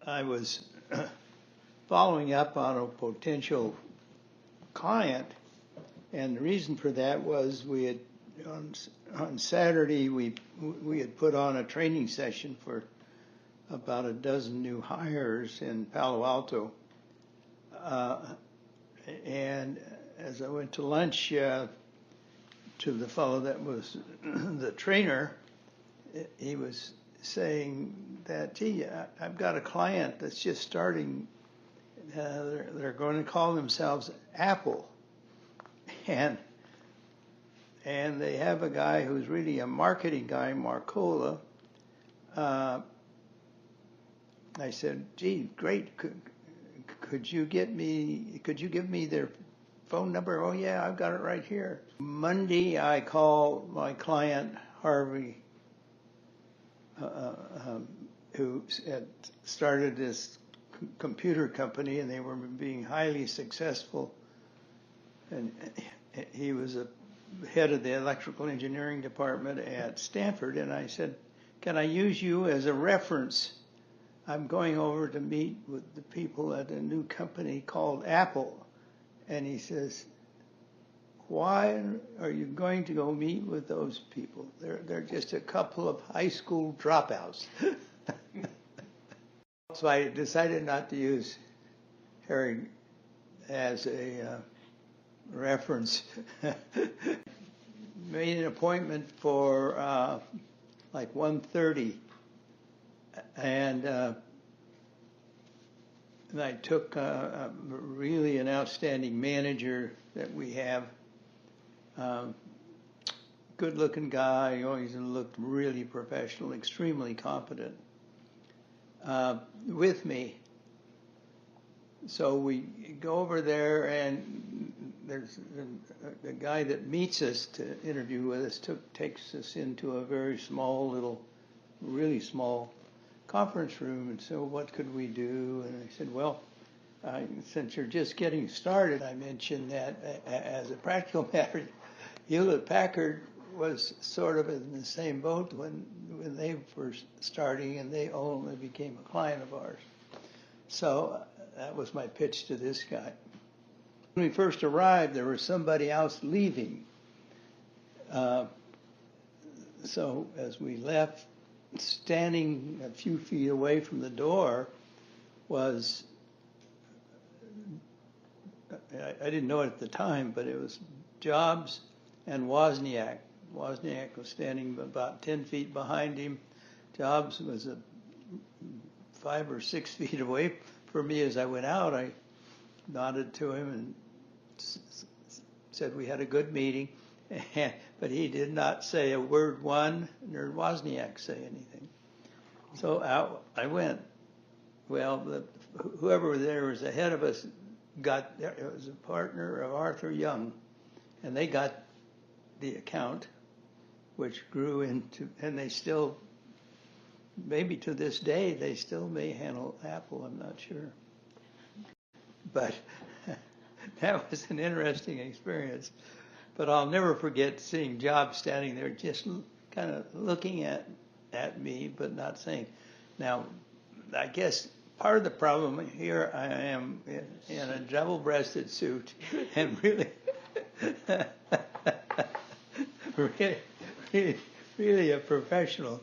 I was following up on a potential client, and the reason for that was we had on Saturday we had put on a training session for about a dozen new hires in Palo Alto, and as I went to lunch to the fellow that was the trainer, he was saying that, gee, I've got a client that's just starting. They're going to call themselves Apple, and they have a guy who's really a marketing guy, Marcola. I said, gee, great. Could you give me their phone number? Oh yeah, I've got it right here. Monday, I call my client Harvey, who had started this computer company, and they were being highly successful. And he was a head of the electrical engineering department at Stanford. And I said, can I use you as a reference? I'm going over to meet with the people at a new company called Apple. And he says, why are you going to go meet with those people? They're just a couple of high school dropouts. So I decided not to use Harry as a reference. Made an appointment for like 1:30, and I took really an outstanding manager that we have. Good-looking guy, he always looked really professional, extremely competent, with me. So we go over there, and there's the guy that meets us to interview with us takes us into a very small, really small conference room. And so what could we do? And I said, well, since you're just getting started, I mentioned that as a practical matter, Hewlett-Packard was sort of in the same boat when they were starting, and they only became a client of ours. So that was my pitch to this guy. When we first arrived, there was somebody else leaving. So as we left, standing a few feet away from the door was, I didn't know it at the time, but it was Jobs and Wozniak. Wozniak was standing about 10 feet behind him. Jobs was 5 or 6 feet away from me. As I went out, I nodded to him and said we had a good meeting, but he did not say a word one, nor Wozniak say anything. So out I went. Well, whoever there was ahead of us it was a partner of Arthur Young, and they got the account, which grew into, and they still, maybe to this day, they still may handle Apple, I'm not sure. But that was an interesting experience. But I'll never forget seeing Jobs standing there just kind of looking at me, but not saying. Now, I guess part of the problem here, I am in a double-breasted suit and really, really a professional.